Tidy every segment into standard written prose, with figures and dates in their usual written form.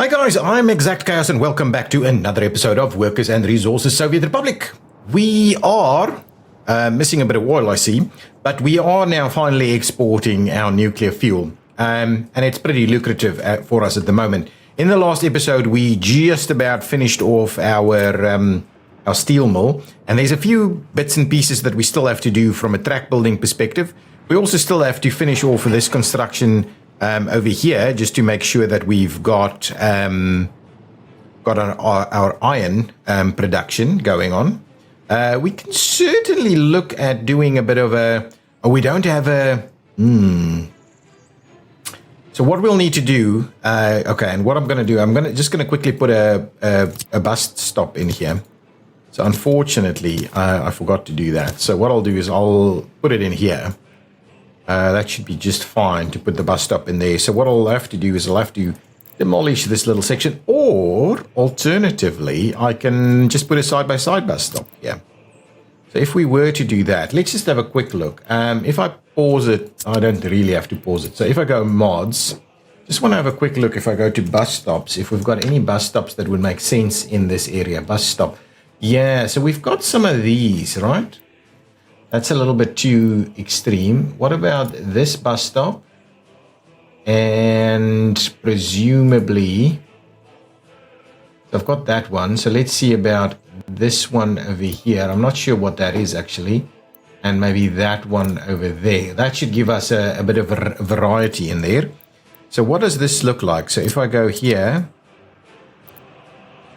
Hi guys, I'm ExactChaos and welcome back to another episode of Workers and Resources Soviet Republic. We are missing a bit of oil, I see, but we are now finally exporting our nuclear fuel, and it's pretty lucrative for us at the moment. In the last episode, we just about finished off our steel mill, and there's a few bits and pieces that we still have to do from a track building perspective. We also still have to finish off this construction over here, just to make sure that we've got our iron production going on. We can certainly look at doing a bit of a... Oh, we don't have a... So what we'll need to do... okay, and what I'm going to do, I'm just going to quickly put a bus stop in here. So unfortunately, I forgot to do that. So what I'll do is I'll put it in here. That should be just fine to put the bus stop in there. So what I'll have to do is I'll have to demolish this little section, or alternatively, I can just put a side-by-side bus stop here. So if we were to do that, let's just have a quick look. If I pause it, I don't really have to pause it. So if I go mods, just want to have a quick look. If I go to bus stops, if we've got any bus stops that would make sense in this area, bus stop. Yeah, so we've got some of these, right? That's a little bit too extreme. What about this bus stop? And presumably, I've got that one. So let's see about this one over here. I'm not sure what that is actually. And maybe that one over there. That should give us a bit of a variety in there. So what does this look like? So if I go here,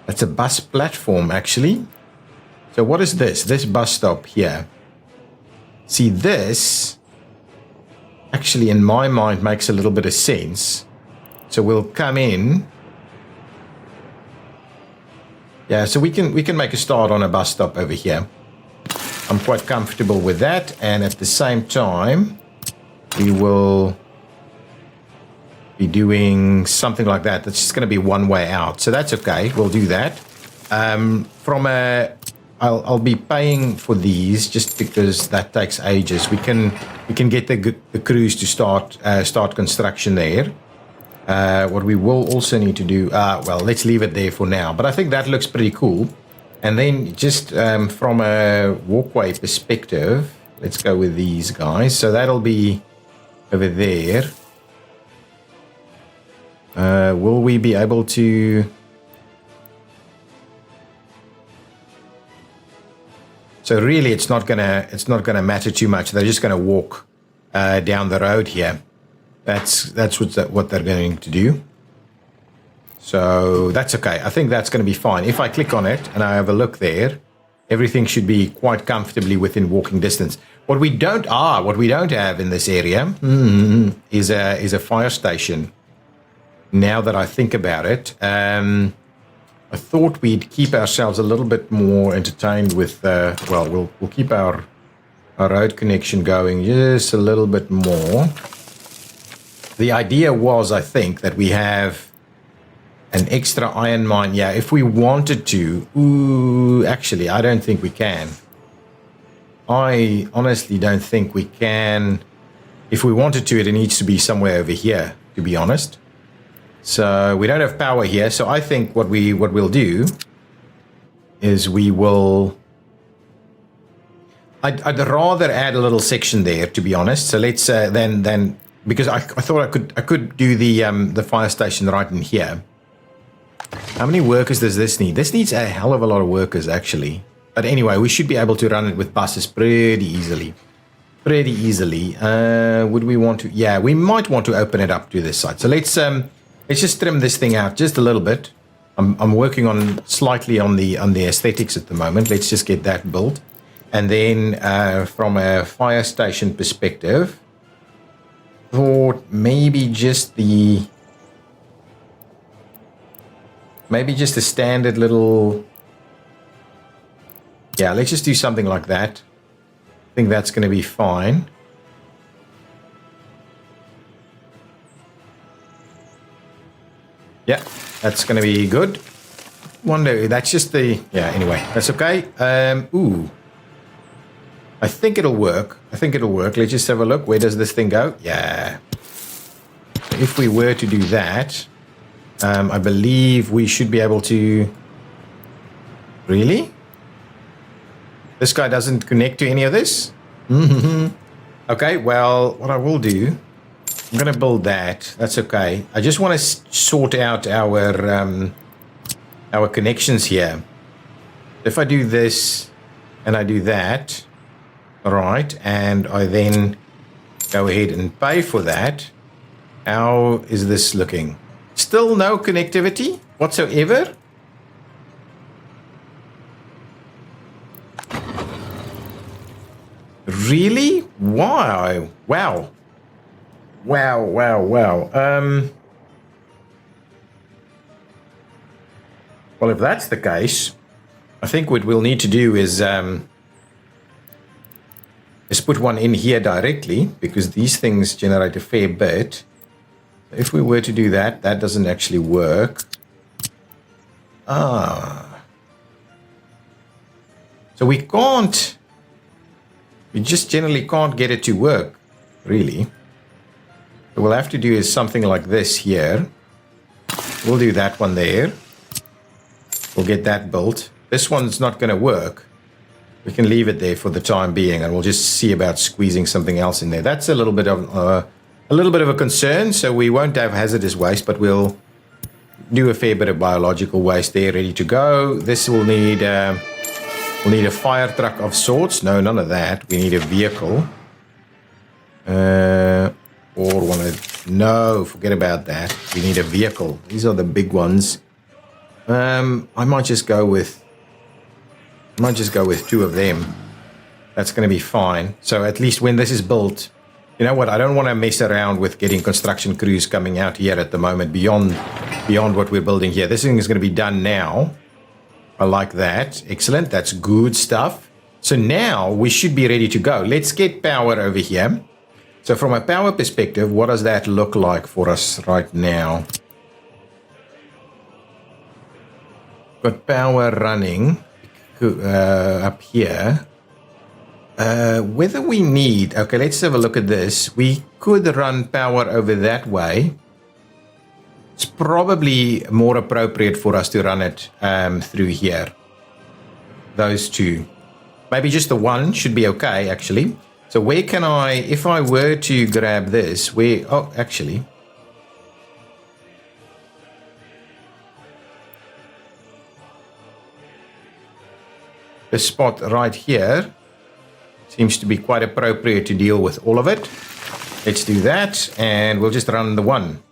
that's a bus platform actually. So what is this? This bus stop here. See, this actually in my mind makes a little bit of sense. So we'll come in. Yeah, so we can make a start on a bus stop over here. I'm quite comfortable with that, and at the same time we will be doing something like that. That's just going to be one way out. So that's okay. We'll do that. I'll be paying for these just because that takes ages. We can get the crews to start construction there. What we will also need to do, well, let's leave it there for now. But I think that looks pretty cool. And then just from a walkway perspective, let's go with these guys. So that'll be over there. Will we be able to? So really, it's not gonna matter too much. They're just gonna walk down the road here. That's what they're going to do. So that's okay. I think that's going to be fine. If I click on it and I have a look there, everything should be quite comfortably within walking distance. What we don't have in this area is a fire station. Now that I think about it. I thought we'd keep ourselves a little bit more entertained with, well, we'll keep our road connection going just a little bit more. The idea was, I think, that we have an extra iron mine. Yeah, if we wanted to. Ooh, actually, I don't think we can. I honestly don't think we can. If we wanted to, it needs to be somewhere over here, to be honest. So we don't have power here. So I think what we'll do is we will. I'd rather add a little section there, to be honest. So let's then because I thought I could do the fire station right in here. How many workers does this need? This needs a hell of a lot of workers actually. But anyway, we should be able to run it with buses pretty easily. Would we want to? Yeah, we might want to open it up to this side. So let's just trim this thing out just a little bit. I'm working on slightly on the aesthetics at the moment. Let's just get that built. And then from a fire station perspective, thought maybe just a standard little. Yeah, let's just do something like that. I think that's going to be fine. Yeah, that's going to be good. Wonder, that's just the... Yeah, anyway, that's okay. Ooh. I think it'll work. Let's just have a look. Where does this thing go? Yeah. If we were to do that, I believe we should be able to... Really? This guy doesn't connect to any of this? Okay, well, what I will do, I'm going to build that. That's okay. I just want to sort out our connections here. If I do this and I do that, all right, and I then go ahead and pay for that, how is this looking? Still no connectivity whatsoever? Really? Wow. Wow. Wow, wow, wow. Well, if that's the case, I think what we'll need to do is put one in here directly, because these things generate a fair bit. If we were to do that, that doesn't actually work. So we can't... We just generally can't get it to work, really. What we'll have to do is something like this here. We'll do that one there. We'll get that built. This one's not going to work. We can leave it there for the time being, and we'll just see about squeezing something else in there. That's a little bit of a concern, so we won't have hazardous waste, but we'll do a fair bit of biological waste there, ready to go. This will need... We'll need a fire truck of sorts. No, none of that. We need a vehicle. Or one of... No, forget about that. We need a vehicle. These are the big ones. I might just go with... two of them. That's going to be fine. So at least when this is built... You know what? I don't want to mess around with getting construction crews coming out here at the moment beyond what we're building here. This thing is going to be done now. I like that. Excellent. That's good stuff. So now we should be ready to go. Let's get power over here. So from a power perspective, what does that look like for us right now? Got power running up here. Whether we need... Okay, let's have a look at this. We could run power over that way. It's probably more appropriate for us to run it through here. Those two. Maybe just the one should be okay, actually. So where can I... If I were to grab this, where... Oh, actually... The spot right here seems to be quite appropriate to deal with all of it. Let's do that, and we'll just run the one.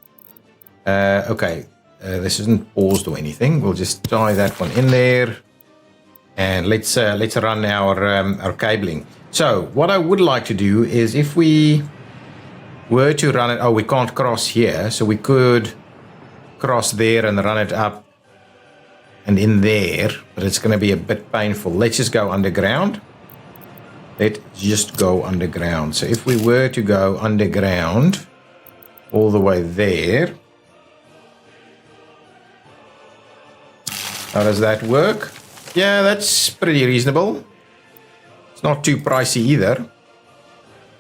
Okay, this isn't paused or anything. We'll just tie that one in there, and let's run our cabling. So what I would like to do is, if we were to run it... Oh, we can't cross here, so we could cross there and run it up and in there, but it's going to be a bit painful. Let's just go underground. Let's just go underground. So if we were to go underground all the way there... How does that work? Yeah, that's pretty reasonable. It's not too pricey either.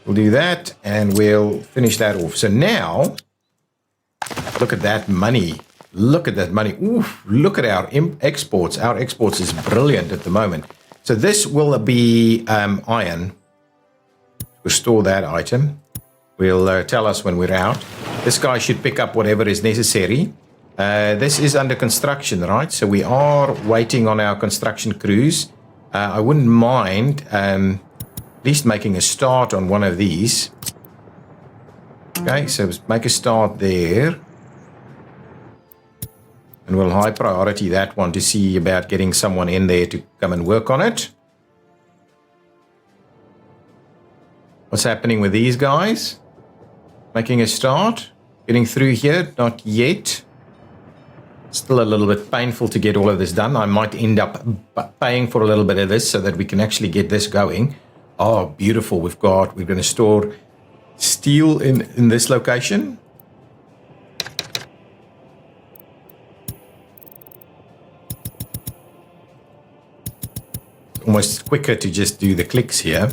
We'll do that, and we'll finish that off. So now, look at that money. Look at that money. Oof, look at our exports. Our exports is brilliant at the moment. So this will be iron. We'll store that item. Will tell us when we're out. This guy should pick up whatever is necessary. This is under construction, right? So we are waiting on our construction crews. I wouldn't mind at least making a start on one of these. Okay, so make a start there. And we'll high priority that one to see about getting someone in there to come and work on it. What's happening with these guys? Making a start? Getting through here? Not yet. Still a little bit painful to get all of this done. I might end up paying for a little bit of this so that we can actually get this going. Oh, beautiful. We're going to store steel in this location. Almost quicker to just do the clicks here.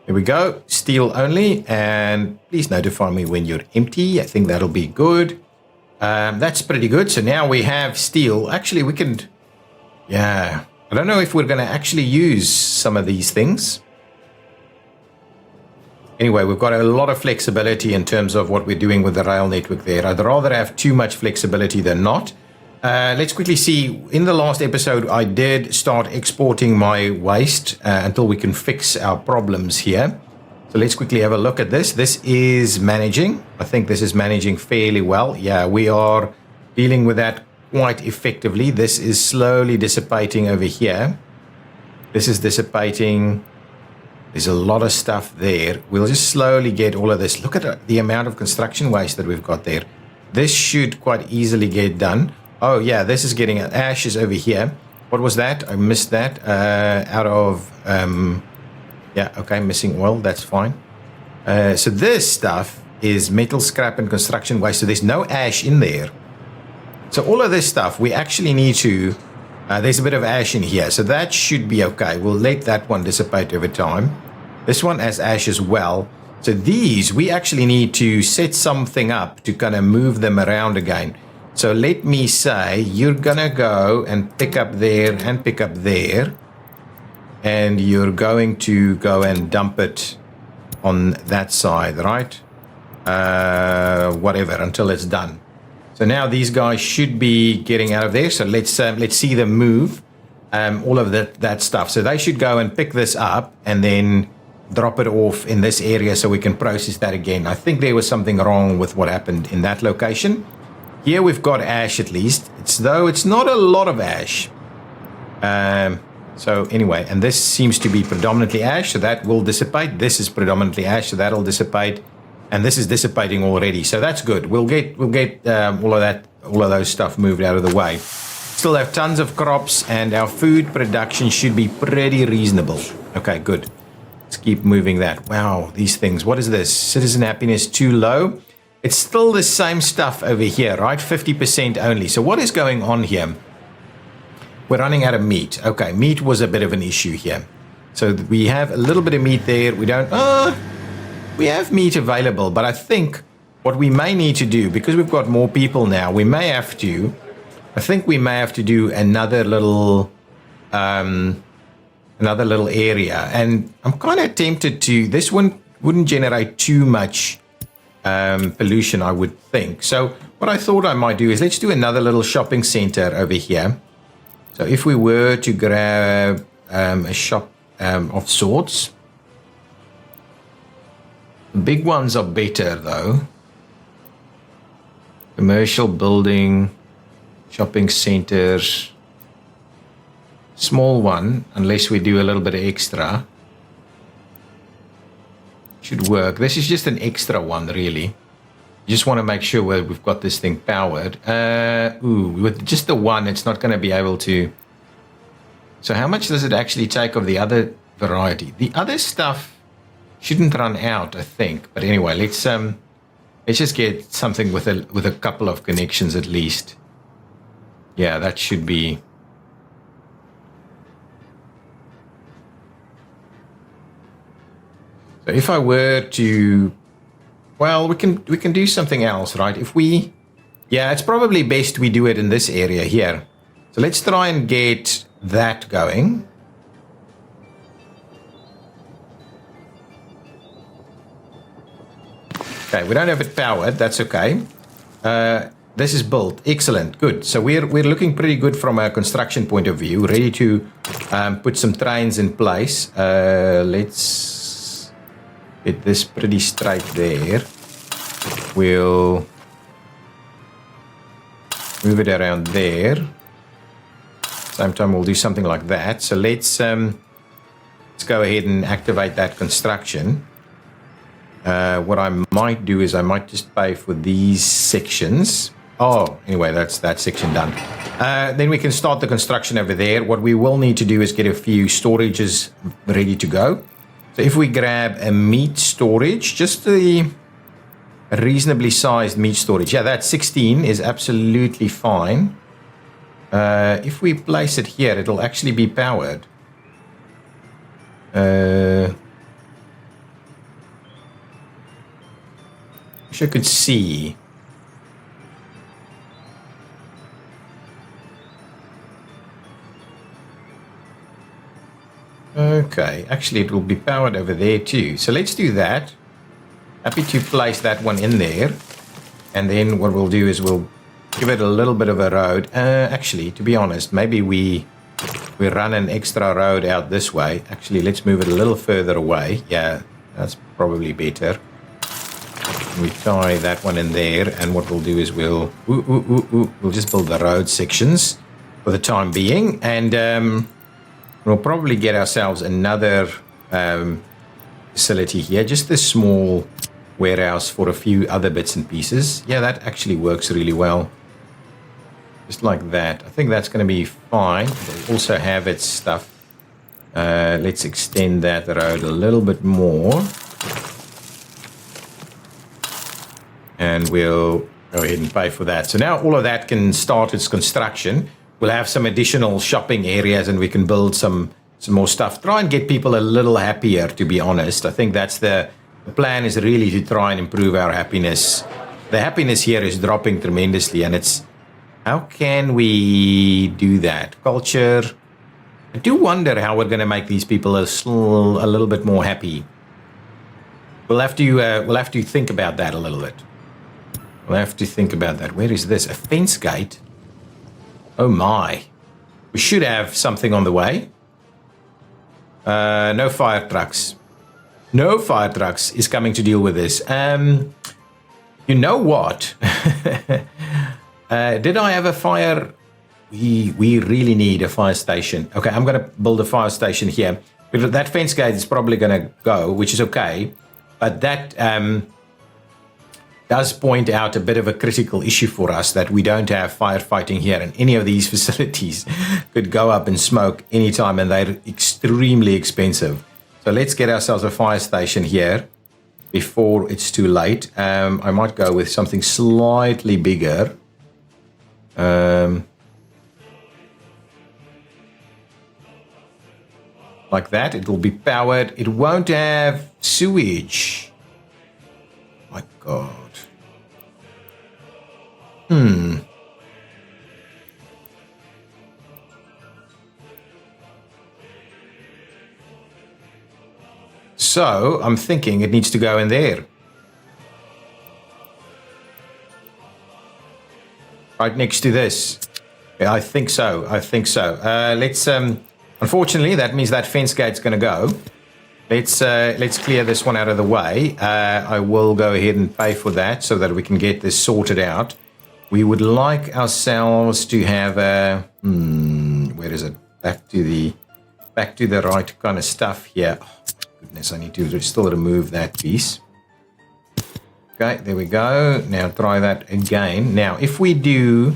Here we go. Steel only. And please notify me when you're empty. I think that'll be good. That's pretty good. So now we have steel. Actually, we can... Yeah. I don't know if we're going to actually use some of these things. Anyway, we've got a lot of flexibility in terms of what we're doing with the rail network there. I'd rather have too much flexibility than not. Let's quickly see. In the last episode, I did start exporting my waste until we can fix our problems here. So let's quickly have a look at this. This is managing. I think this is managing fairly well. Yeah, we are dealing with that quite effectively. This is slowly dissipating over here. This is dissipating. There's a lot of stuff there. We'll just slowly get all of this. Look at the amount of construction waste that we've got there. This should quite easily get done. Oh, yeah, this is getting ashes over here. What was that? I missed that. Out of... yeah, okay, missing oil. That's fine. So this stuff is metal scrap and construction waste. So there's no ash in there. So all of this stuff, we actually need to... there's a bit of ash in here. So that should be okay. We'll let that one dissipate over time. This one has ash as well. So these, we actually need to set something up to kind of move them around again. So let me say, you're going to go and pick up there and pick up there. And you're going to go and dump it on that side, right? Whatever, until it's done. So now these guys should be getting out of there. So let's see them move all of that stuff. So they should go and pick this up and then drop it off in this area so we can process that again. I think there was something wrong with what happened in that location. Here we've got ash at least. Though it's not a lot of ash. So anyway, and this seems to be predominantly ash, so that will dissipate. This is predominantly ash, so that'll dissipate. And this is dissipating already, so that's good. We'll get all of those stuff moved out of the way. Still have tons of crops, and our food production should be pretty reasonable. Okay, good. Let's keep moving that. Wow, these things. What is this? Citizen happiness too low. It's still the same stuff over here, right? 50% only. So what is going on here? We're running out of meat. Okay, meat was a bit of an issue here. So we have a little bit of meat there. We don't... we have meat available, but I think what we may need to do, because we've got more people now, we may have to... I think we may have to do another little area. And I'm kind of tempted to... This one wouldn't generate too much pollution, I would think. So what I thought I might do is let's do another little shopping center over here. So if we were to grab a shop of sorts, big ones are better though. Commercial building, shopping centers, small one, unless we do a little bit of extra. Should work. This is just an extra one really. Just want to make sure we've got this thing powered. With just the one, it's not going to be able to. So how much does it actually take of the other variety? The other stuff shouldn't run out, I think. But anyway, let's just get something with a couple of connections at least. Yeah, that should be. So if I were to. Well, we can do something else, right? If we... Yeah, it's probably best we do it in this area here. So let's try and get that going. Okay, we don't have it powered. That's okay. This is built. Excellent. Good. So we're looking pretty good from a construction point of view. Ready to put some trains in place. Let's... Get this pretty straight there. We'll move it around there. Same time we'll do something like that. So let's go ahead and activate that construction. What I might do is I might just pay for these sections. Oh, anyway, that's that section done. Then we can start the construction over there. What we will need to do is get a few storages ready to go. So if we grab a meat storage, just a reasonably sized meat storage. Yeah, that 16 is absolutely fine. If we place it here, it'll actually be powered. Wish I could see. Okay, actually it will be powered over there too. So let's do that. Happy to place that one in there. And then what we'll do is we'll give it a little bit of a road. Actually, to be honest, maybe we run an extra road out this way. Actually, let's move it a little further away. Yeah, that's probably better. We tie that one in there, and what we'll do is we'll just build the road sections for the time being, and we'll probably get ourselves another facility here, just this small warehouse for a few other bits and pieces. Yeah, that actually works really well. Just like that. I think that's going to be fine. They also have its stuff. Let's extend that road a little bit more. And we'll go ahead and pay for that. So now all of that can start its construction. We'll have some additional shopping areas and we can build some more stuff. Try and get people a little happier, to be honest. I think that's the plan, is really to try and improve our happiness. The happiness here is dropping tremendously, and it's how can we do that? Culture. I do wonder how we're going to make these people a little bit more happy. We'll have to think about that a little bit. We'll have to think about that. Where is this? A fence gate? Oh my. We should have something on the way. No fire trucks. No fire trucks is coming to deal with this. You know what? Did I have a fire? We really need a fire station. Okay, I'm going to build a fire station here. But that fence gate is probably going to go, which is okay. But that does point out a bit of a critical issue for us, that we don't have firefighting here, and any of these facilities could go up in smoke anytime, and they're extremely expensive. So let's get ourselves a fire station here before it's too late. I might go with something slightly bigger. Like that. It will be powered. It won't have sewage. My God. So I'm thinking it needs to go in there. Right next to this. Yeah, I think so. Let's unfortunately that means that fence gate's going to go. Let's clear this one out of the way. I will go ahead and pay for that so that we can get this sorted out. We would like ourselves to have a where is it? Back to the right kind of stuff here. Oh, goodness, I need to still remove that piece. Okay, there we go. Now try that again. Now, if we do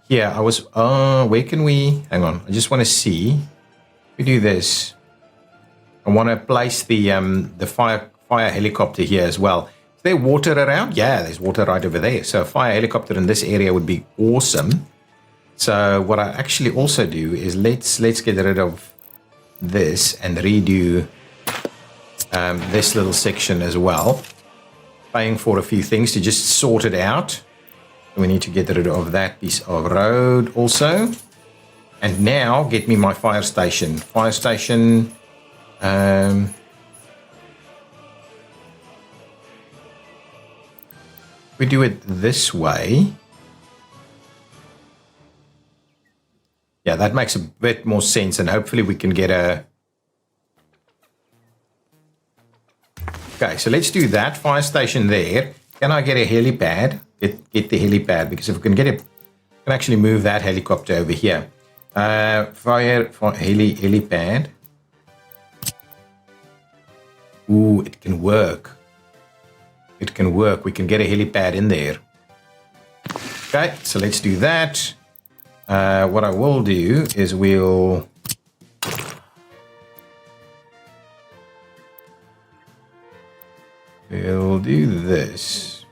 here, where can we? Hang on, I just want to see. If we do this, I want to place the fire helicopter here as well. Is there water around? Yeah, there's water right over there. So a fire helicopter in this area would be awesome. So what I actually also do is let's get rid of this and redo this little section as well. Paying for a few things to just sort it out. We need to get rid of that piece of road also. And now get me my fire station. Fire station. We do it this way. Yeah, that makes a bit more sense, and hopefully we can get a... Okay, so let's do that. Fire station there. Can I get a helipad? Get the helipad, because if we can get it, we can actually move that helicopter over here. Helipad. Ooh, it can work. It can work. We can get a helipad in there. Okay, so let's do that. What I will do is we'll do this.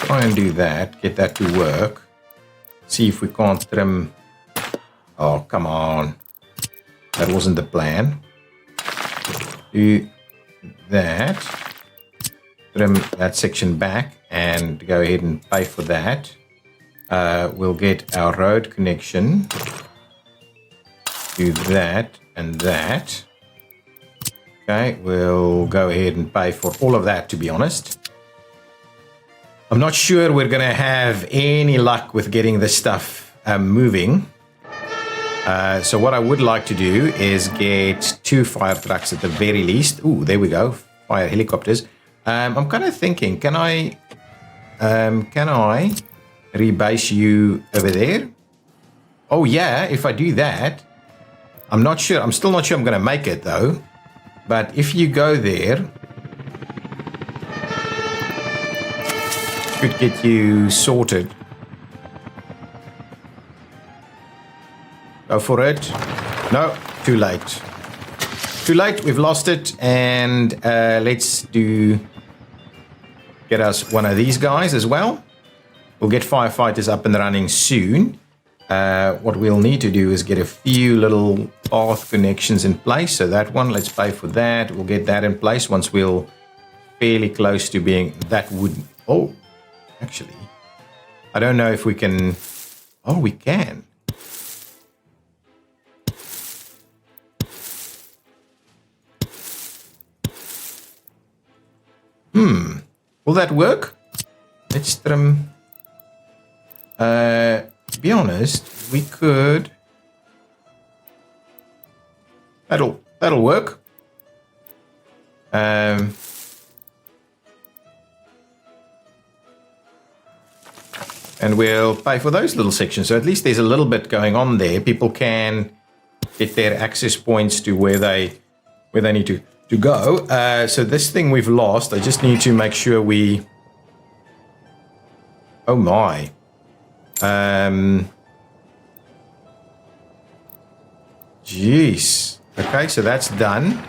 Try and do that. Get that to work. See if we can't trim Oh, come on. That wasn't the plan. Do that. Trim that section back and go ahead and pay for that. We'll get our road connection. Do that and that. Okay, we'll go ahead and pay for all of that, to be honest. I'm not sure we're going to have any luck with getting this stuff moving. So what I would like to do is get 2 fire trucks at the very least. Ooh, there we go. Fire helicopters. I'm kind of thinking, can I rebase you over there? Oh yeah, if I do that, I'm not sure. I'm still not sure I'm going to make it though. But if you go there, could get you sorted. Go for it. No, too late. Too late, we've lost it. And let's get us one of these guys as well. We'll get firefighters up and running soon. What we'll need to do is get a few little path connections in place. So that one, let's pay for that. We'll get that in place once we're fairly close to being that would. Oh, actually, I don't know if we can. Oh, we can. Will that work? Let's trim. To be honest, we could. That'll work. And we'll pay for those little sections. So at least there's a little bit going on there. People can get their access points to where they need to go. So this thing we've lost, I just need to make sure we. Oh my. Jeez. Okay, so that's done.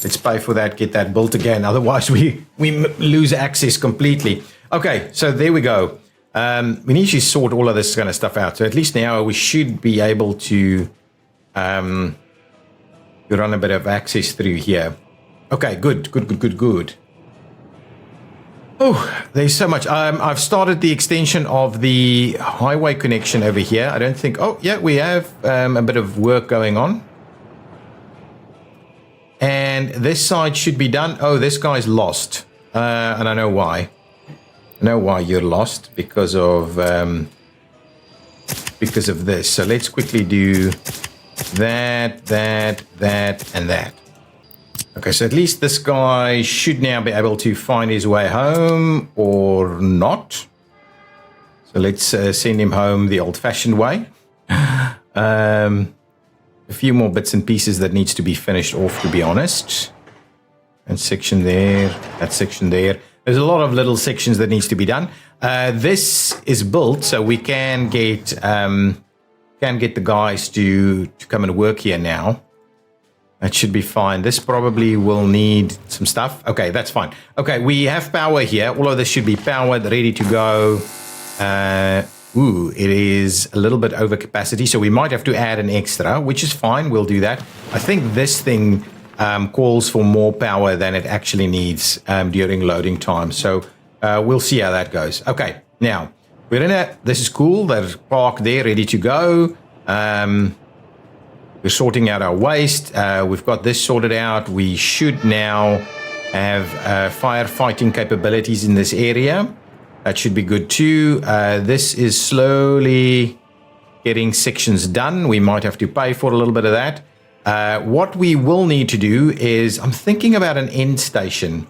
Let's pay for that, get that built again. Otherwise, we lose access completely. Okay, so there we go. We need to sort all of this kind of stuff out. So at least now we should be able to run a bit of access through here. Okay, good. Oh, there's so much. I've started the extension of the highway connection over here. I don't think... Oh, yeah, we have a bit of work going on. And this side should be done. Oh, this guy's lost. And I know why. I know why you're lost. Because of this. So let's quickly do that, and that. Okay, so at least this guy should now be able to find his way home, or not. So let's send him home the old-fashioned way. A few more bits and pieces that needs to be finished off, to be honest. That section there, that section there. There's a lot of little sections that needs to be done. This is built, so we can get the guys to come and work here now. That should be fine. This probably will need some stuff. Okay, that's fine. Okay, we have power here. All of this should be powered, ready to go. It is a little bit over capacity, so we might have to add an extra, which is fine. We'll do that. I think this thing calls for more power than it actually needs during loading time. So we'll see how that goes. Okay, now, we're in a... This is cool. There's park there, ready to go. We're sorting out our waste. We've got this sorted out. We should now have firefighting capabilities in this area. That should be good too. This is slowly getting sections done. We might have to pay for a little bit of that. What we will need to do is, I'm thinking about an end station.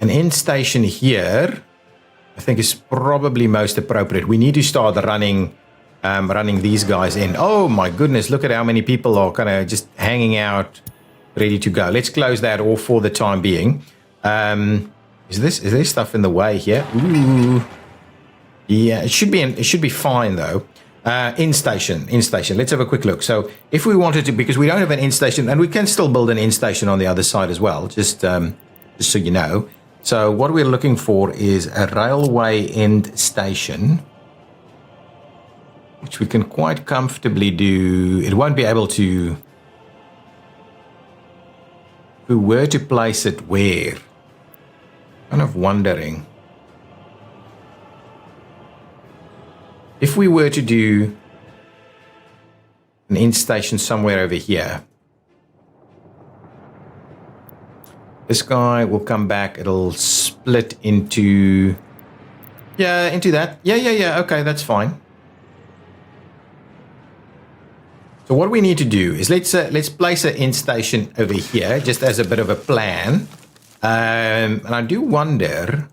An end station here, I think, is probably most appropriate. We need to start running these guys in. Oh my goodness, look at how many people are kind of just hanging out, ready to go. Let's close that off for the time being. Is there stuff in the way here? Ooh. Yeah, it should be fine though. In station. Let's have a quick look. So if we wanted to, because we don't have an in station, and we can still build an in station on the other side as well, just so you know. So what we're looking for is a railway end station. which we can quite comfortably do. It won't be able to. If we were to place it where? Kind of wondering. If we were to do an end station somewhere over here, this guy will come back. It'll split into, yeah, into that. Yeah. Okay, that's fine. So what we need to do is let's place an end station over here, just as a bit of a plan. And I do wonder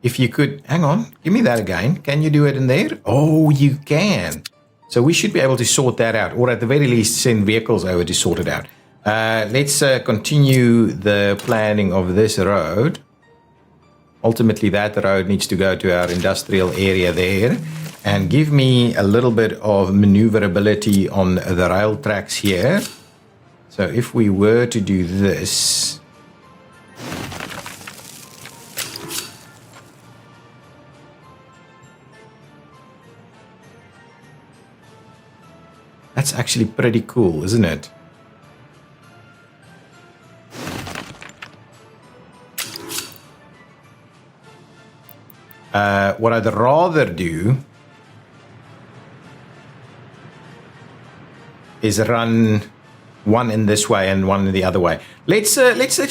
if you could, hang on, give me that again. Can you do it in there? Oh, you can. So we should be able to sort that out, or at the very least send vehicles over to sort it out. Let's continue the planning of this road. Ultimately, that road needs to go to our industrial area there and give me a little bit of maneuverability on the rail tracks here. So if we were to do this, that's actually pretty cool, isn't it? What I'd rather do is run one in this way and one in the other way. Let's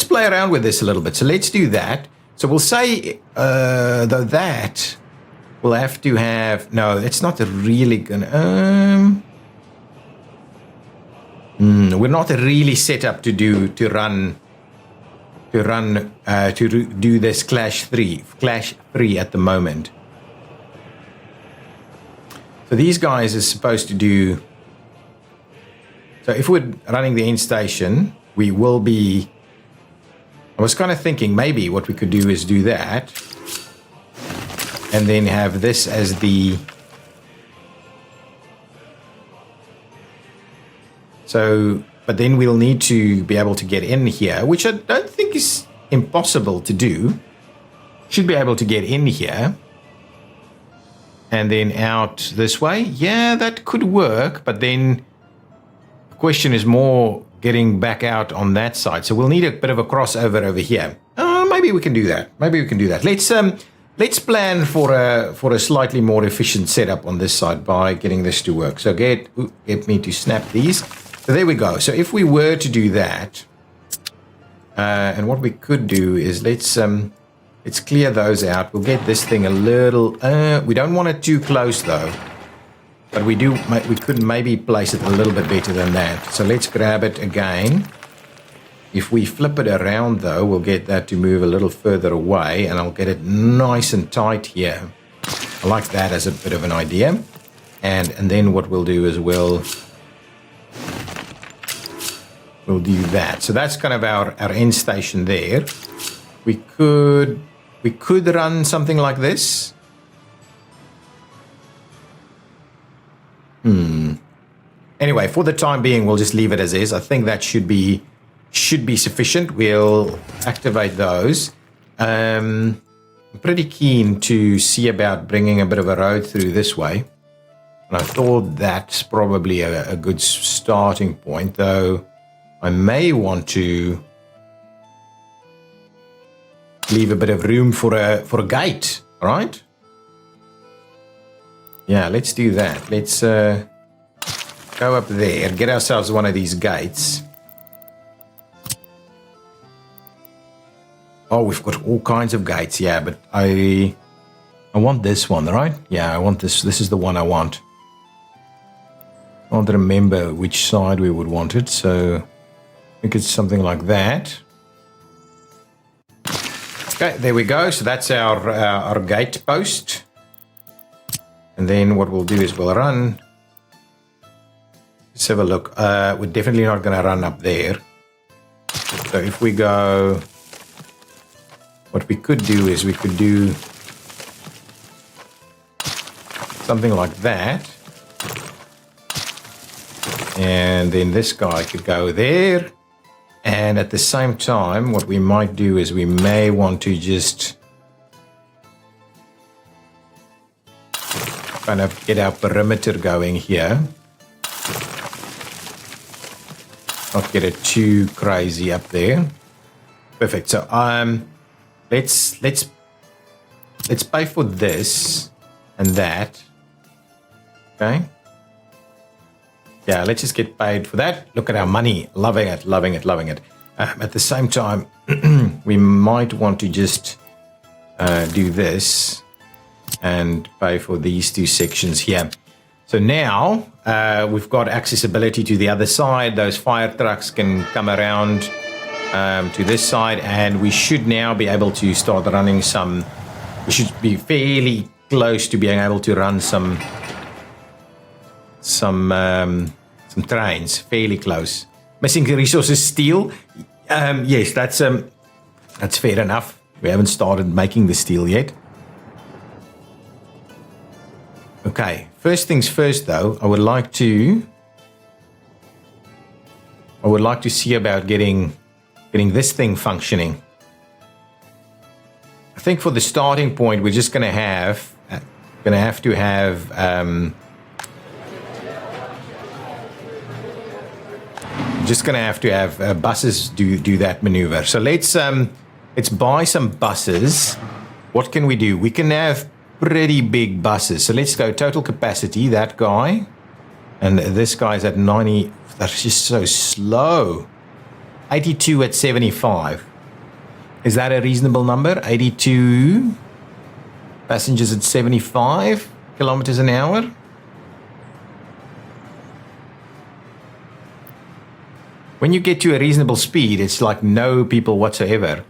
play around with this a little bit. So let's do that. So we'll say though that we'll have to have, no, it's not really gonna. We're not really set up to do this clash 3 at the moment. So these guys are supposed to do. So if we're running the end station, we will be. I was kind of thinking maybe what we could do is do that, and then have this as the. So, but then we'll need to be able to get in here, which I don't think is impossible to do. Should be able to get in here. And then out this way. Yeah, that could work, but then the question is more getting back out on that side. So we'll need a bit of a crossover over here. Maybe we can do that. Let's plan for a slightly more efficient setup on this side by getting this to work. So get me to snap these. So there we go. So if we were to do that, and what we could do is let's clear those out. We'll get this thing a little. We don't want it too close though, but we could maybe place it a little bit better than that. So let's grab it again. If we flip it around though, we'll get that to move a little further away, and I'll get it nice and tight here. I like that as a bit of an idea. And then what we'll do is we'll do that. So that's kind of our end station there. We could run something like this. Anyway, for the time being, we'll just leave it as is. I think that should be sufficient. We'll activate those. I'm pretty keen to see about bringing a bit of a road through this way. And I thought that's probably a good starting point, though I may want to leave a bit of room for a gate, right? Yeah, let's do that. Let's go up there, get ourselves one of these gates. Oh, we've got all kinds of gates, yeah, but I want this one, right? Yeah, I want this. This is the one I want. I can't remember which side we would want it, so I think it's something like that. Okay, there we go. So that's our gate post. And then what we'll do is we'll run. Let's have a look. We're definitely not going to run up there. So if we go, what we could do is we could do something like that. And then this guy could go there. And at the same time, what we might do is we may want to just kind of get our perimeter going here. Not get it too crazy up there. Perfect. So let's pay for this and that. Okay. Yeah, let's just get paid for that. Look at our money. Loving it, loving it, loving it. At the same time, we might want to just do this and pay for these two sections here. So now we've got accessibility to the other side. Those fire trucks can come around to this side, and we should now be able to start running some. We should be fairly close to being able to run some trains. Fairly close. Missing resources, steel. Yes, that's fair enough. We haven't started making the steel yet. Okay, first things first though, I would like to see about getting this thing functioning. I think for the starting point, we're just gonna have to have buses do that maneuver. So let's buy some buses. What can we do? We can have pretty big buses. So let's go total capacity, that guy. And this guy's at 90. That's just so slow. 82 at 75. Is that a reasonable number? 82 passengers at 75 kilometers an hour? When you get to a reasonable speed, it's like no people whatsoever.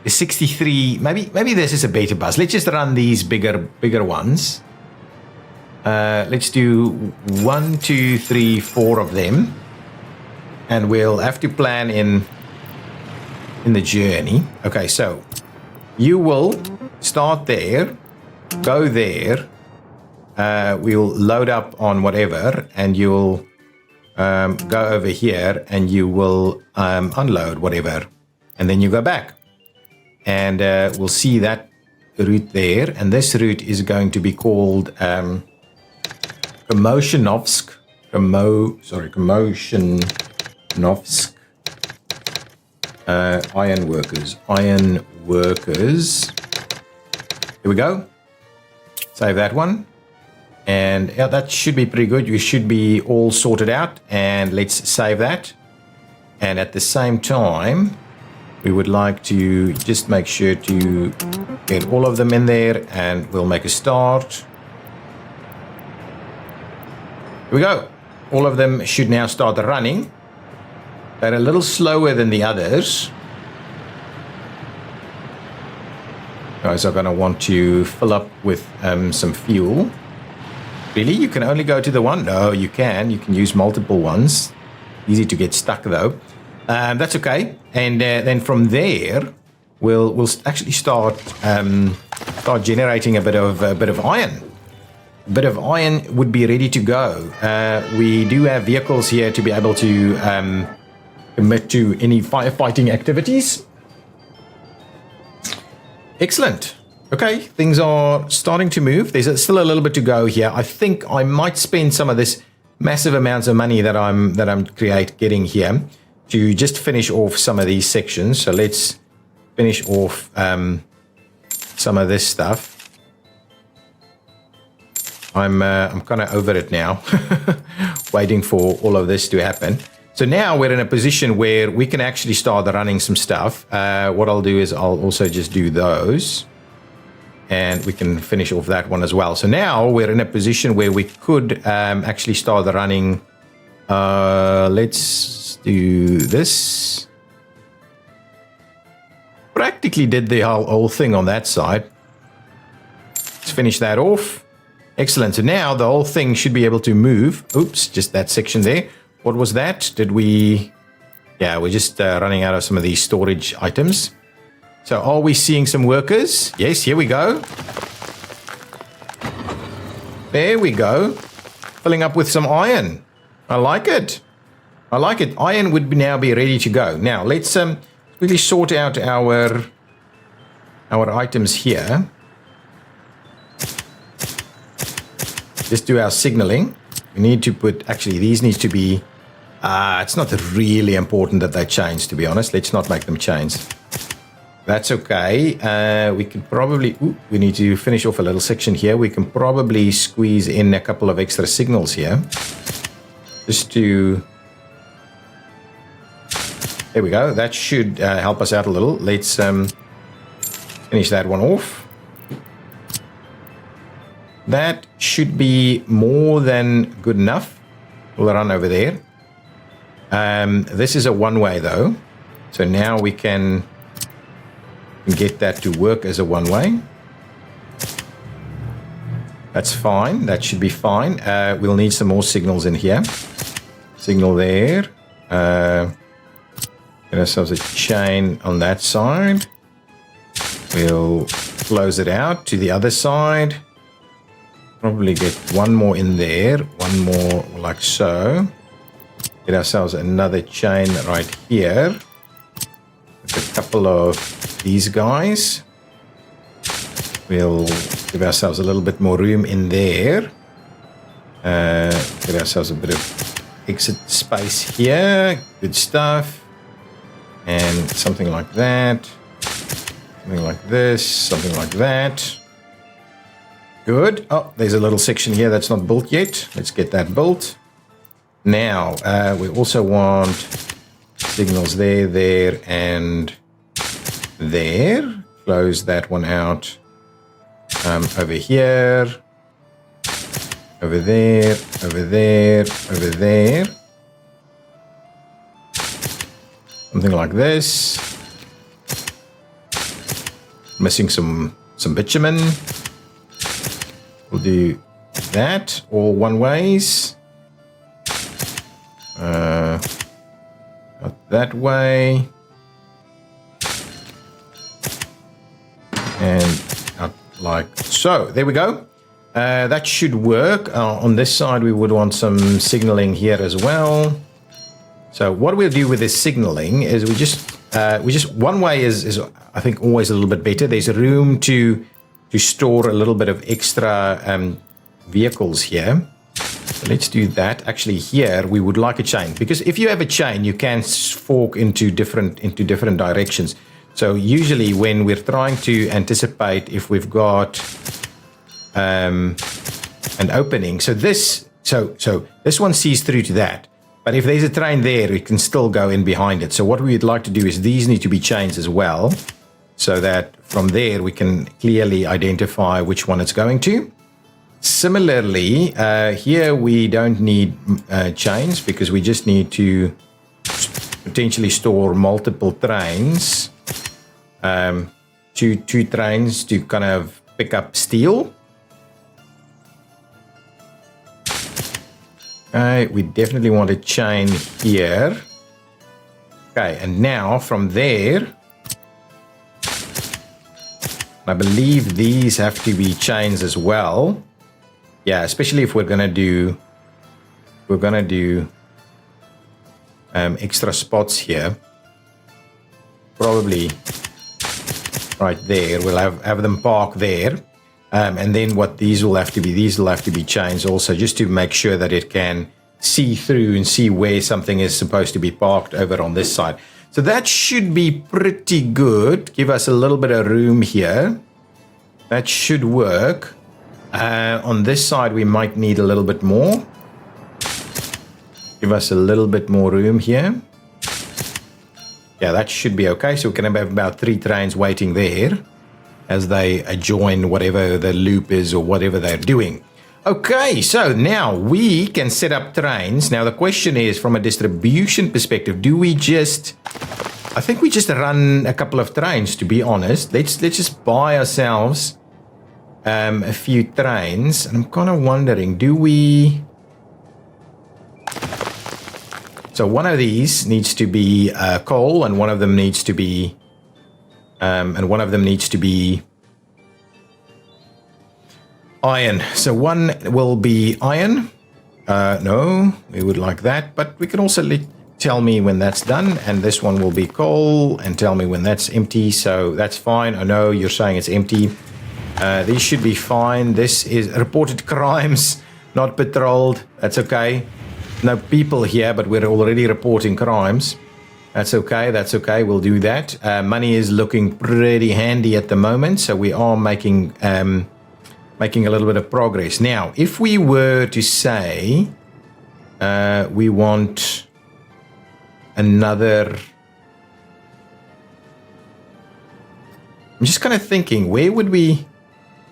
63, maybe this is a better bus. Let's just run these bigger ones. Let's do 1, 2, 3, 4 of them, and we'll have to plan in the journey. Okay, so you will start there, go there. We'll load up on whatever, and you'll go over here, and you will unload whatever, and then you go back. And we'll see that route there. And this route is going to be called Komotionovsk. Komotionovsk. Iron workers. Here we go. Save that one. And yeah, that should be pretty good. You should be all sorted out. And let's save that. And at the same time, we would like to just make sure to get all of them in there, and we'll make a start. Here we go. All of them should now start running. They're a little slower than the others. Guys are going to want to fill up with some fuel. Really? You can only go to the one? No, you can. You can use multiple ones. Easy to get stuck though. That's okay. And then from there, we'll actually start generating a bit of iron. A bit of iron would be ready to go. We do have vehicles here to be able to commit to any firefighting activities. Excellent. Okay, things are starting to move. There's still a little bit to go here. I think I might spend some of this massive amounts of money that I'm getting here to just finish off some of these sections. So let's finish off some of this stuff. I'm kind of over it now, waiting for all of this to happen. So now we're in a position where we can actually start running some stuff. What I'll do is I'll also just do those, and we can finish off that one as well. So now we're in a position where we could actually start running. Let's do this. Practically did the whole thing on that side. Let's finish that off. Excellent. So now the whole thing should be able to move. Oops, just that section there. What was that? Did we... Yeah, we're just running out of some of these storage items. So are we seeing some workers? Yes, here we go. There we go. Filling up with some iron. I like it. I like it. Iron would now be ready to go. Now, let's quickly sort out our items here. just do our signaling. We need to put, actually, these need to be, it's not really important that they change, to be honest. Let's not make them change. That's okay. We can probably, we need to finish off a little section here. We can probably squeeze in a couple of extra signals here. Just to, there we go. That should help us out a little. Let's finish that one off. That should be more than good enough. We'll run over there. This is a one-way though. So now we can get that to work as a one-way. That's fine. That should be fine. We'll need some more signals in here. Signal there. Get ourselves a chain on that side. We'll close it out to the other side. Probably get one more in there. One more like so. Get ourselves another chain right here. With a couple of these guys. We'll give ourselves a little bit more room in there. Get ourselves a bit of exit space here. Good stuff. And something like that. Something like this. Something like that. Good. Oh, there's a little section here that's not built yet. Let's get that built. Now, we also want signals there, there, and there. Close that one out. Over here. Over there. Over there. Over there. Something like this. Missing some bitumen. We'll do that, all one ways. Not that way. And out like so. There we go. That should work. On this side, we would want some signaling here as well. So what we'll do with this signaling is we just one way is I think always a little bit better. There's room to store a little bit of extra vehicles here. So let's do that. Actually, here we would like a chain, because if you have a chain, you can fork into different directions. So usually when we're trying to anticipate if we've got an opening, so this one sees through to that. But if there's a train there, it can still go in behind it. So what we'd like to do is these need to be chains as well, so that from there we can clearly identify which one it's going to. Similarly, here we don't need chains, because we just need to potentially store multiple trains, two trains to kind of pick up steel. Okay, we definitely want a chain here. Okay, and now from there, I believe these have to be chains as well. Yeah, especially if we're gonna do extra spots here. Probably right there. We'll have them park there. And then what these will have to be chains also, just to make sure that it can see through and see where something is supposed to be parked over on this side. So that should be pretty good. Give us a little bit of room here. That should work. On this side, we might need a little bit more. Give us a little bit more room here. Yeah, that should be okay. So we can have about 3 trains waiting there as they join whatever the loop is or whatever they're doing. Okay, so now we can set up trains. Now the question is, from a distribution perspective, do we just... I think we just run a couple of trains, to be honest. Let's just buy ourselves a few trains. And I'm kind of wondering, do we... So one of these needs to be coal, and one of them needs to be... iron. So one will be iron. No, we would like that, but we can also tell me when that's done, and this one will be coal, and tell me when that's empty. So that's fine. I know you're saying it's empty. These should be fine. This is reported crimes. Not patrolled. That's okay. No people here, but we're already reporting crimes. That's okay. That's okay. We'll do that. Money is looking pretty handy at the moment, so we are making making a little bit of progress. Now, if we were to say we want another... I'm just kind of thinking, where would we...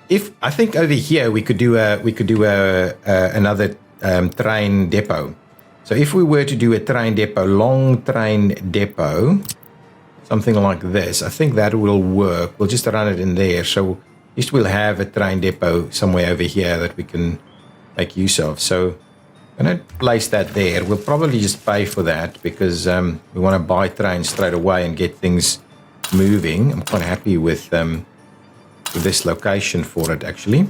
If I think over here we could do another train depot. So if we were to do a train depot, long train depot, something like this, I think that will work. We'll just run it in there. So at least we'll have a train depot somewhere over here that we can make use of. So I'm going to place that there. We'll probably just pay for that because we want to buy trains straight away and get things moving. I'm quite happy with this location for it, actually.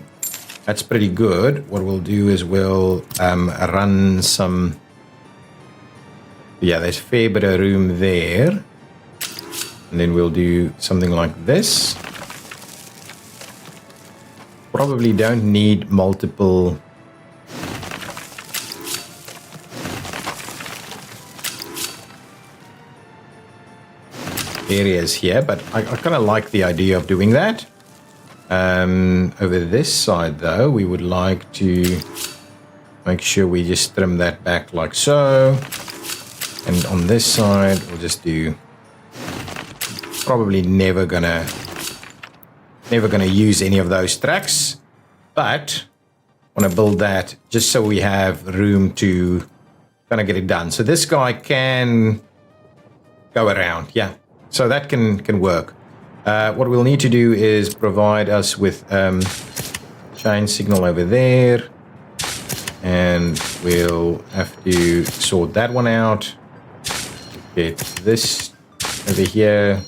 That's pretty good. What we'll do is we'll run some... Yeah, there's a fair bit of room there. And then we'll do something like this. Probably don't need multiple... areas here, but I kind of like the idea of doing that. Over this side, though, we would like to make sure we just trim that back like so. And on this side, we'll just do... Probably never gonna use any of those tracks, but I want to build that just so we have room to kind of get it done. So this guy can go around, yeah. So that can work. What we'll need to do is provide us with chain signal over there, and we'll have to sort that one out. Get this over here.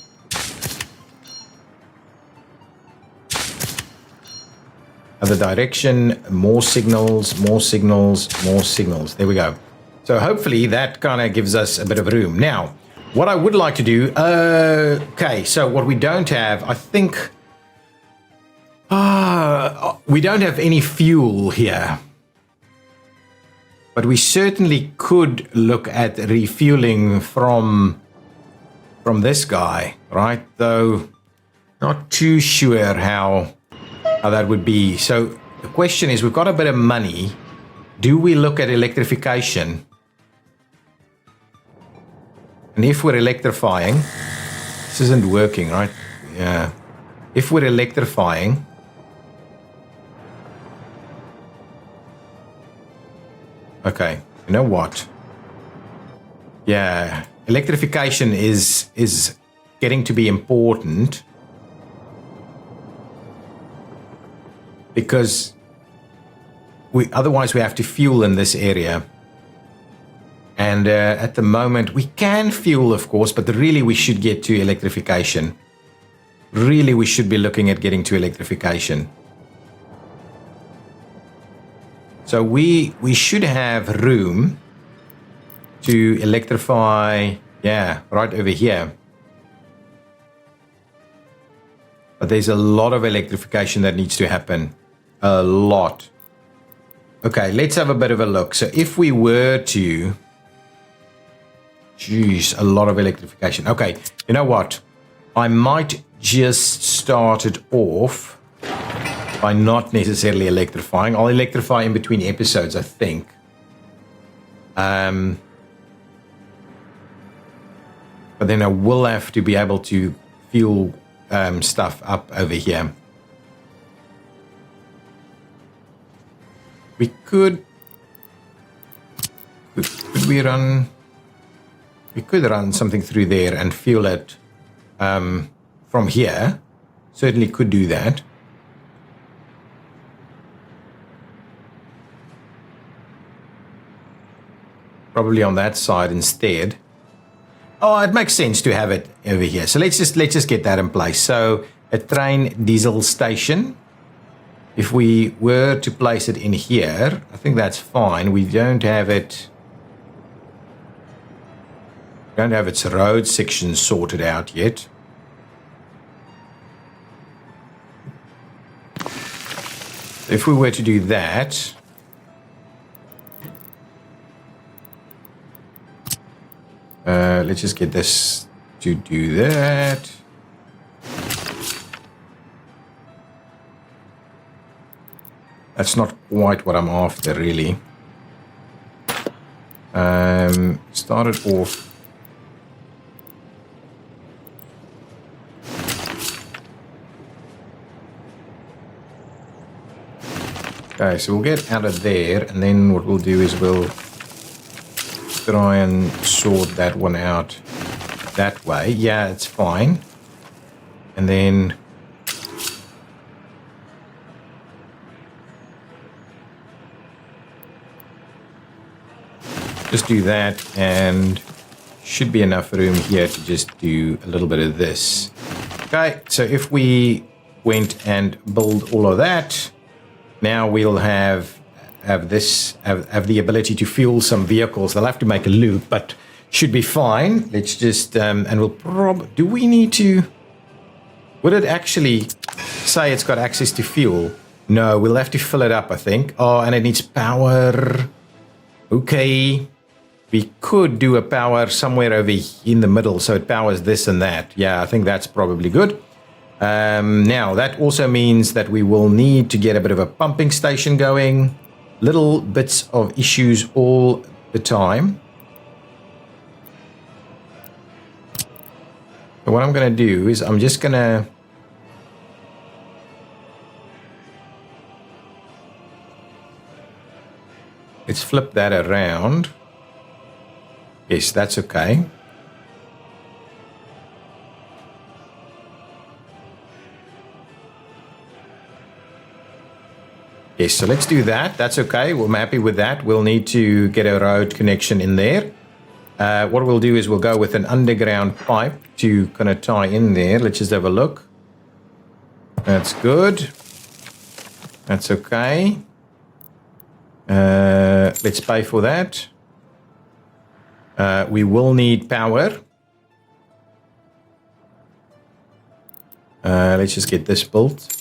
Other direction, more signals, more signals, more signals. There we go. So hopefully that kind of gives us a bit of room. Now, what I would like to do, okay, so what we don't have, I think, we don't have any fuel here. But we certainly could look at refueling from this guy, right? Though, not too sure how that would be. So the question is, we've got a bit of money. Do we look at electrification? And if we're electrifying, this isn't working, right? Yeah. If we're electrifying, okay, you know what? Yeah, electrification is getting to be important because otherwise we have to fuel in this area. And at the moment, we can fuel, of course, but really we should get to electrification. Really, we should be looking at getting to electrification. So we should have room to electrify, yeah, right over here. But there's a lot of electrification that needs to happen. A lot. Okay, let's have a bit of a look. So if we were to... Jeez, a lot of electrification. Okay, you know what? I might just start it off by not necessarily electrifying. I'll electrify in between episodes, I think. But then I will have to be able to fuel stuff up over here. We could we run... We could run something through there and fuel it from here. Certainly could do that. Probably on that side instead. Oh, it makes sense to have it over here. So let's just get that in place. So a train diesel station. If we were to place it in here, I think that's fine. We don't have it. Don't have its road section sorted out yet. If we were to do that, let's just get this to do that. That's not quite what I'm after, really. Started off. Okay, so we'll get out of there, and then what we'll do is we'll try and sort that one out that way. Yeah, it's fine. And then just do that, and should be enough room here to just do a little bit of this. Okay, so if we went and build all of that, now we'll have the ability to fuel some vehicles. They'll have to make a loop, but should be fine. Let's just and we'll do we need to? Would it actually say it's got access to fuel? No, we'll have to fill it up, I think. Oh, and it needs power. Okay, we could do a power somewhere over in the middle, so it powers this and that. Yeah, I think that's probably good. Now, that also means that we will need to get a bit of a pumping station going. Little bits of issues all the time. So what I'm going to do is I'm just going to... Let's flip that around. Yes, that's okay. Yes, so let's do that. That's okay. We're happy with that. We'll need to get a road connection in there. What we'll do is we'll go with an underground pipe to kind of tie in there. Let's just have a look. That's good. That's okay. Let's pay for that. We will need power. Let's just get this built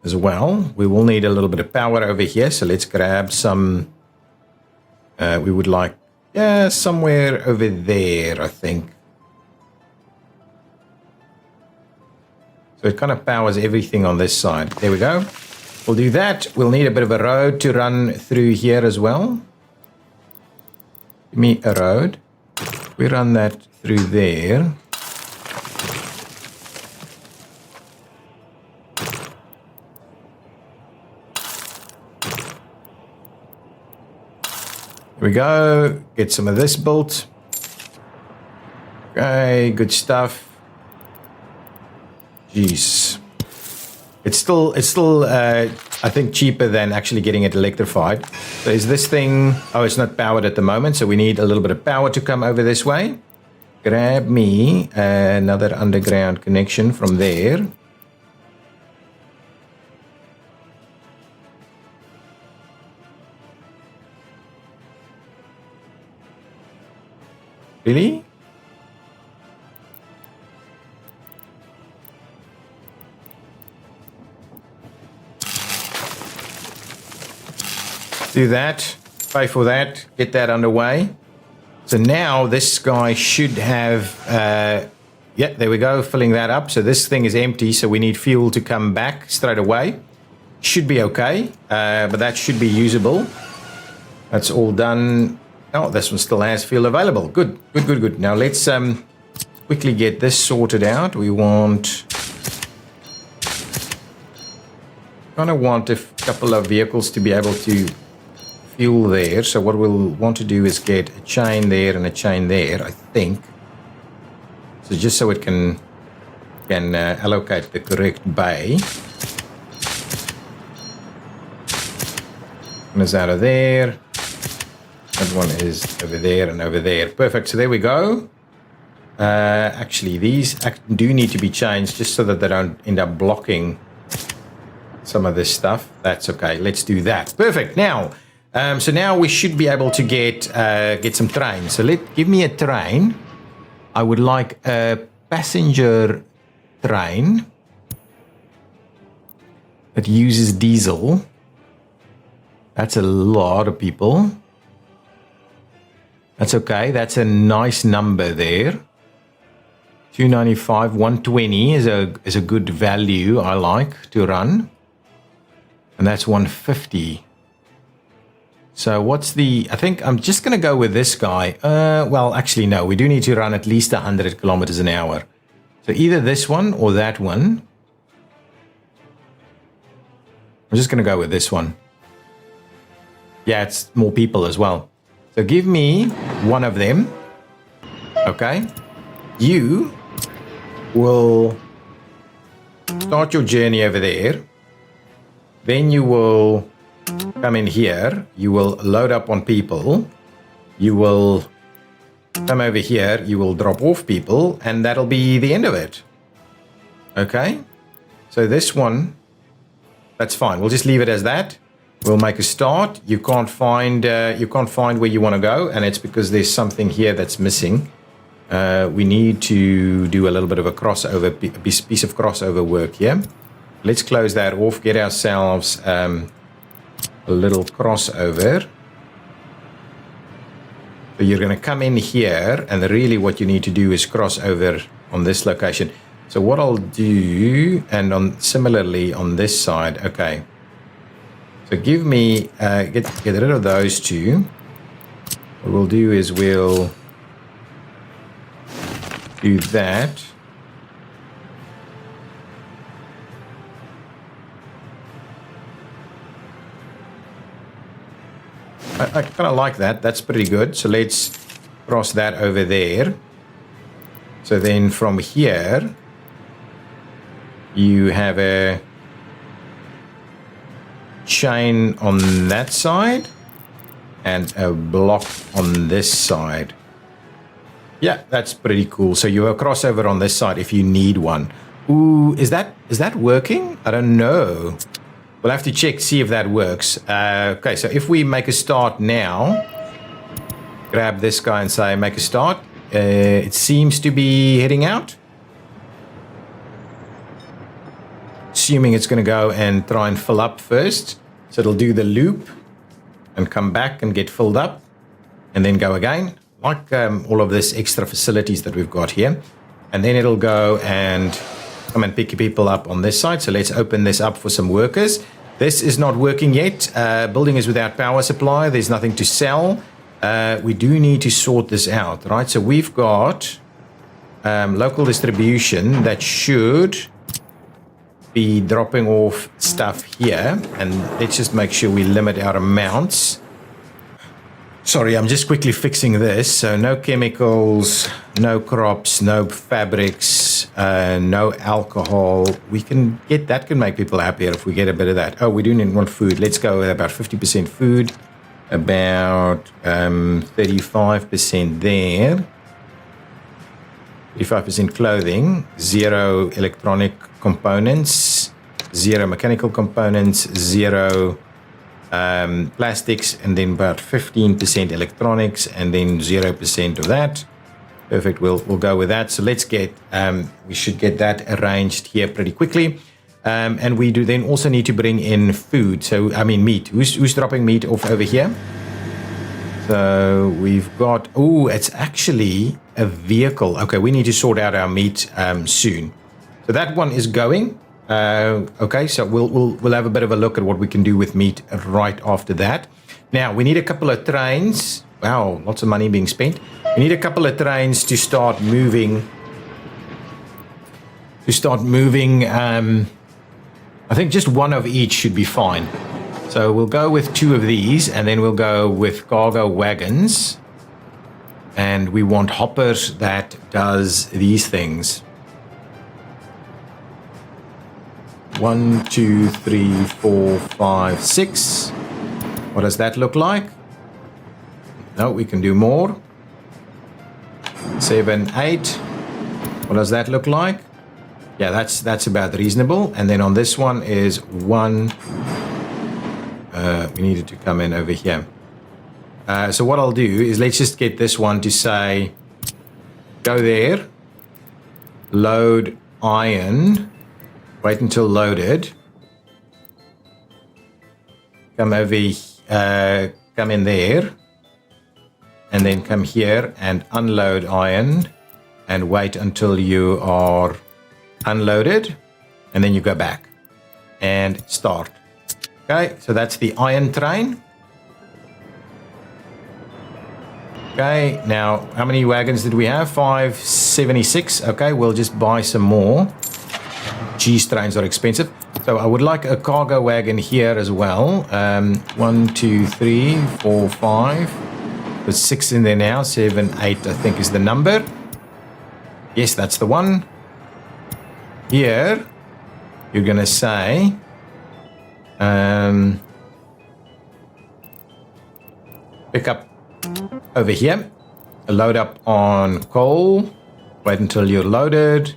as well. We will need a little bit of power over here, so let's grab some. We would like somewhere over there, I think. So it kind of powers everything on this side. There we go. We'll do that. We'll need a bit of a road to run through here as well. Give me a road. We run that through there. Here we go. Get some of this built. Okay, good stuff. Jeez. It's still I think cheaper than actually getting it electrified. So is this thing, oh, it's not powered at the moment, so we need a little bit of power to come over this way. Grab me another underground connection from there. Really? Do that, pay for that, get that underway. So now this guy should have, yeah, there we go, filling that up. So this thing is empty, so we need fuel to come back straight away. Should be okay, but that should be usable. That's all done. Oh, this one still has fuel available. Good, good, good, good. Now let's quickly get this sorted out. We want... kind of want a couple of vehicles to be able to fuel there. So what we'll want to do is get a chain there and a chain there, I think. So just so it can allocate the correct bay. One is out of there. That one is over there and over there. Perfect. So there we go. Actually, these do need to be changed just so that they don't end up blocking some of this stuff. That's okay. Let's do that. Perfect. Now, so now we should be able to get some trains. So give me a train. I would like a passenger train that uses diesel. That's a lot of people. That's okay. That's a nice number there. 295, 120 is a good value I like to run. And that's 150. So what's I think I'm just going to go with this guy. Well, actually, no, we do need to run at least 100 kilometers an hour. So either this one or that one. I'm just going to go with this one. Yeah, it's more people as well. So give me one of them. Okay. You will start your journey over there. Then you will come in here. You will load up on people. You will come over here. You will drop off people. And that'll be the end of it. Okay. So this one, that's fine. We'll just leave it as that. We'll make a start. You can't find where you want to go, and it's because there's something here that's missing. We need to do a little bit of a crossover, piece of crossover work here. Let's close that off. Get ourselves a little crossover. So you're going to come in here, and really what you need to do is cross over on this location. So what I'll do, and similarly on this side, okay. So give me, get rid of those two. What we'll do is we'll do that. I kind of like that. That's pretty good. So let's cross that over there. So then from here, you have a chain on that side and a block on this side. Yeah, that's pretty cool. So you have a crossover on this side if you need one. Ooh, is that working? I don't know. We'll have to check, see if that works. Okay, so if we make a start now, grab this guy and say make a start. It seems to be heading out. Assuming it's going to go and try and fill up first. So it'll do the loop and come back and get filled up and then go again, like all of this extra facilities that we've got here. And then it'll go and come and pick people up on this side. So let's open this up for some workers. This is not working yet. Building is without power supply. There's nothing to sell. We do need to sort this out, right? So we've got local distribution that should be dropping off stuff here, and let's just make sure we limit our amounts. Sorry, I'm just quickly fixing this. So no chemicals, no crops, no fabrics, no alcohol. We can get that, can make people happier if we get a bit of that. Oh, we do need more food. Let's go with about 50% food, about 35% there. 35% clothing, 0 electronic components, 0 mechanical components, 0 plastics, and then about 15% electronics, and then 0% of that. Perfect. We'll go with that. So let's get we should get that arranged here pretty quickly. And we do then also need to bring in food. So I mean meat. Who's dropping meat off over here? So we've got, oh, it's actually a vehicle. Okay, we need to sort out our meat soon. So that one is going. Okay, so we'll have a bit of a look at what we can do with meat right after that. Now we need a couple of trains. Wow, lots of money being spent. We need a couple of trains to start moving. I think just one of each should be fine. So we'll go with 2 of these, and then we'll go with cargo wagons. And we want hoppers that does these things. 1, 2, 3, 4, 5, 6. What does that look like? No, we can do more. 7, 8. What does that look like? Yeah, that's about reasonable. And then on this one is 1. We needed to come in over here. So what I'll do is let's just get this one to say, go there, load iron, wait until loaded, come over, come in there, and then come here and unload iron and wait until you are unloaded, and then you go back and start. Okay, so that's the iron train. Okay, now how many wagons did we have? 576. Okay, we'll just buy some more. Cheese trains are expensive. So I would like a cargo wagon here as well. 1, 2, 3, 4, 5. There's 6 in there now. 7, 8 I think is the number. Yes, that's the one. Here, you're going to say... pick up over here. Load up on coal. Wait until you're loaded.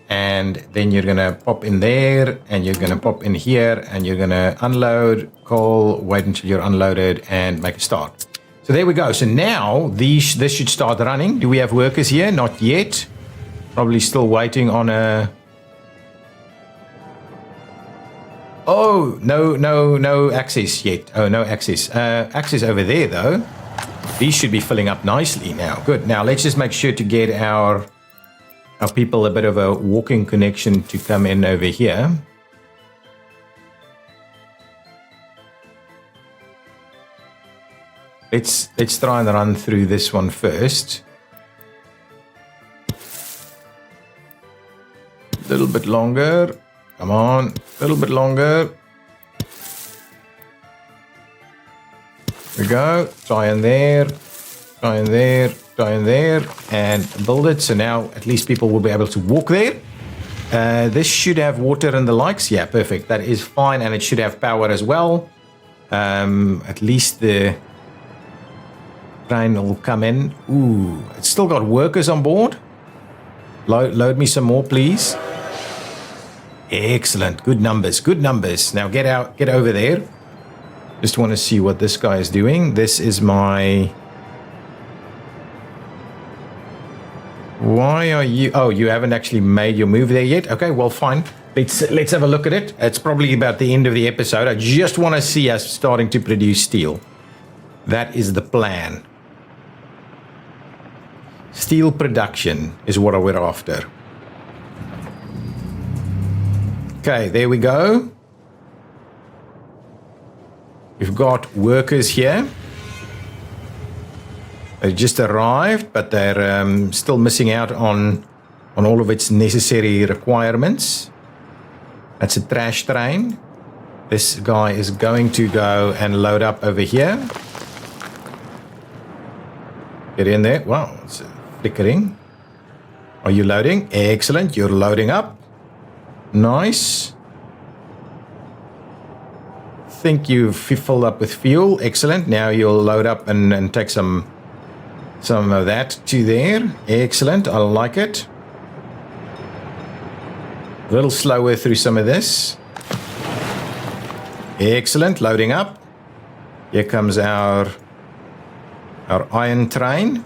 And then you're going to pop in there, and you're going to pop in here, and you're going to unload coal, wait until you're unloaded, and make a start. So there we go. So now this should start running. Do we have workers here? Not yet. Probably still waiting on a... Oh, no access yet. Oh, no access. Access over there, though. These should be filling up nicely now. Good. Now, let's just make sure to get our people a bit of a walking connection to come in over here. Let's try and run through this one first. A little bit longer. Come on, a little bit longer. There we go. Try in there. Try in there. Try in there and build it. So now at least people will be able to walk there. This should have water and the likes. Yeah, perfect. That is fine. And it should have power as well. At least the train will come in. Ooh, it's still got workers on board. Load me some more, please. Excellent. Good numbers. Good numbers. Now get over there. Just want to see what this guy is doing. This is my... Why are you... Oh, you haven't actually made your move there yet? Okay, well, fine. Let's have a look at it. It's probably about the end of the episode. I just want to see us starting to produce steel. That is the plan. Steel production is what we're after. Okay, there we go. We've got workers here. They just arrived, but they're still missing out on all of its necessary requirements. That's a trash train. This guy is going to go and load up over here. Get in there. Wow, it's flickering. Are you loading? Excellent, you're loading up. Nice. Think you've filled up with fuel. Excellent. Now you'll load up and take some of that to there. Excellent. I like it. A little slower through some of this. Excellent. Loading up. Here comes our iron train.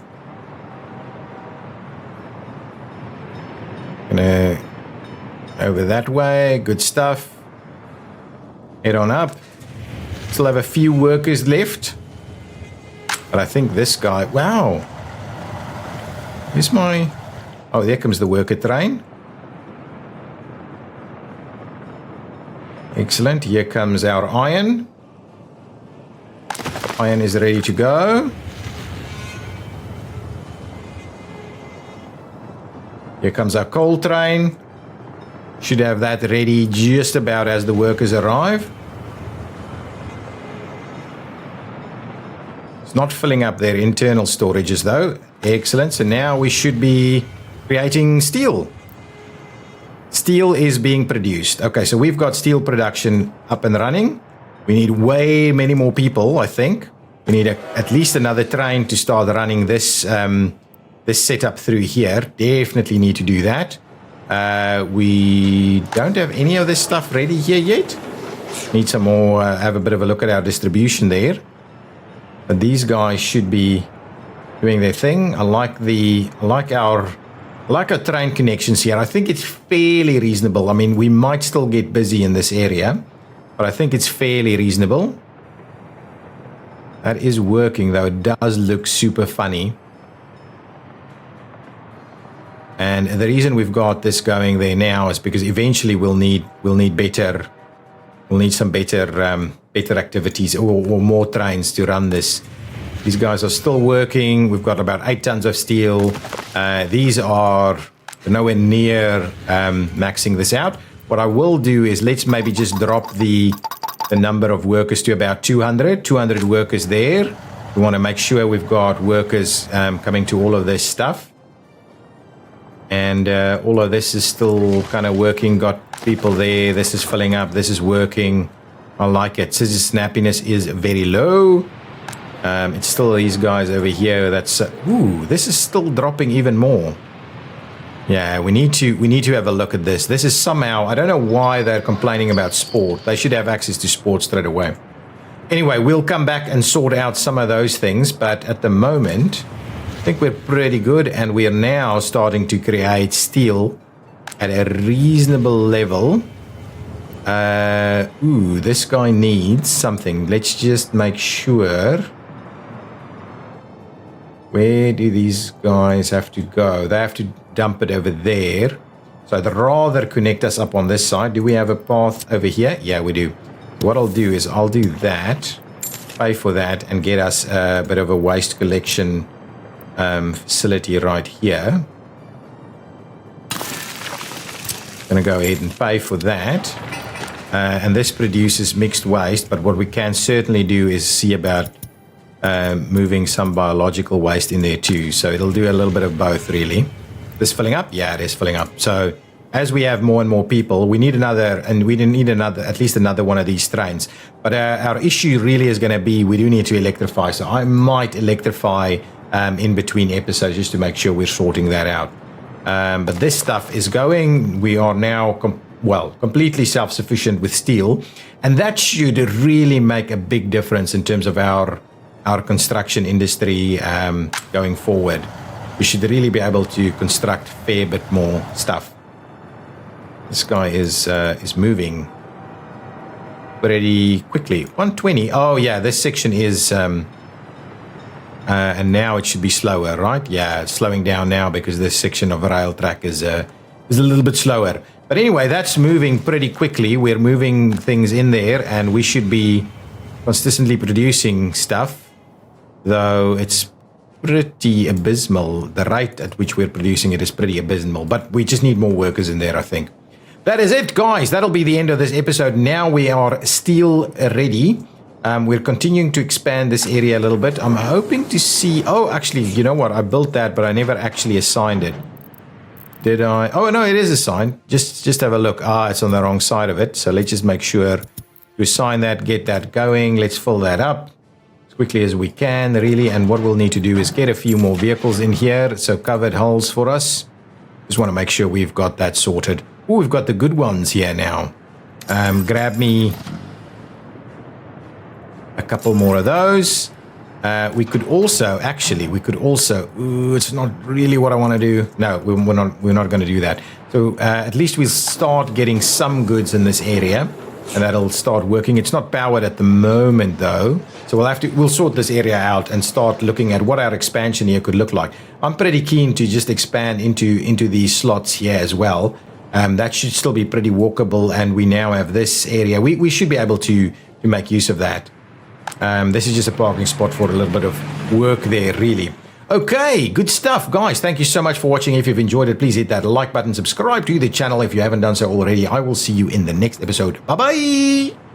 Gonna over that way. Good stuff. Head on up. Still have a few workers left. But I think this guy... Wow. Where's my... Oh, there comes the worker train. Excellent. Here comes our iron. Iron is ready to go. Here comes our coal train. Should have that ready just about as the workers arrive. It's not filling up their internal storages though. Excellent. So now we should be creating steel. Steel is being produced. Okay, so we've got steel production up and running. We need way many more people, I think. We need at least another train to start running this this setup through here. Definitely need to do that. We don't have any of this stuff ready here yet. Need some more, have a bit of a look at our distribution there. But these guys should be doing their thing. I like our train connections here. I think it's fairly reasonable. I mean, we might still get busy in this area, but I think it's fairly reasonable. That is working, though. It does look super funny. And the reason we've got this going there now is because eventually we'll need some better activities or more trains to run this. These guys are still working. We've got about 8 tons of steel. These are nowhere near maxing this out. What I will do is let's maybe just drop the number of workers to about 200 workers there. We want to make sure we've got workers coming to all of this stuff. And all of this is still kind of working. Got people there. This is filling up. This is working. I like it. Scissor snappiness is very low. It's still these guys over here. That's ooh. This is still dropping even more. Yeah, we need to have a look at this. This is somehow, I don't know why they're complaining about sport. They should have access to sport straight away. Anyway, we'll come back and sort out some of those things. But at the moment, I think we're pretty good, and we are now starting to create steel at a reasonable level. Ooh, this guy needs something. Let's just make sure. Where do these guys have to go? They have to dump it over there. So I'd rather connect us up on this side. Do we have a path over here? Yeah, we do. What I'll do is I'll do that, pay for that, and get us a bit of a waste collection facility right here. Gonna go ahead and pay for that. And this produces mixed waste, but what we can certainly do is see about moving some biological waste in there too. So it'll do a little bit of both, really. This filling up? Yeah, it is filling up. So as we have more and more people, we need another, and we need another, at least another one of these trains. But our issue really is going to be, we do need to electrify. So I might electrify in between episodes just to make sure we're sorting that out. But this stuff is going. We are now, completely self-sufficient with steel. And that should really make a big difference in terms of our construction industry going forward. We should really be able to construct a fair bit more stuff. This guy is moving pretty quickly. 120. Oh yeah, this section is, and now it should be slower, right? Yeah, it's slowing down now because this section of rail track is a little bit slower. But anyway, that's moving pretty quickly. We're moving things in there, and we should be consistently producing stuff, though it's pretty abysmal. The rate at which we're producing it is pretty abysmal, but we just need more workers in there, I think. That is it, guys. That'll be the end of this episode. Now we are steel ready. We're continuing to expand this area a little bit. I'm hoping to see... Oh, actually, you know what? I built that, but I never actually assigned it. Did I? Oh, no, it is assigned. Just have a look. Ah, it's on the wrong side of it. So let's just make sure to assign that, get that going. Let's fill that up as quickly as we can, really. And what we'll need to do is get a few more vehicles in here. So covered hulls for us. Just want to make sure we've got that sorted. Oh, we've got the good ones here now. Grab me a couple more of those. We could also, ooh, it's not really what I want to do. No, we're not going to do that. So at least we'll start getting some goods in this area, and that'll start working. It's not powered at the moment though. So we'll sort this area out and start looking at what our expansion here could look like. I'm pretty keen to just expand into these slots here as well. That should still be pretty walkable, and we now have this area. We should be able to make use of that. This is just a parking spot for a little bit of work there, really. Okay, good stuff, guys. Thank you so much for watching. If you've enjoyed it, please hit that like button, subscribe to the channel if you haven't done so already. I will see you in the next episode. Bye-bye!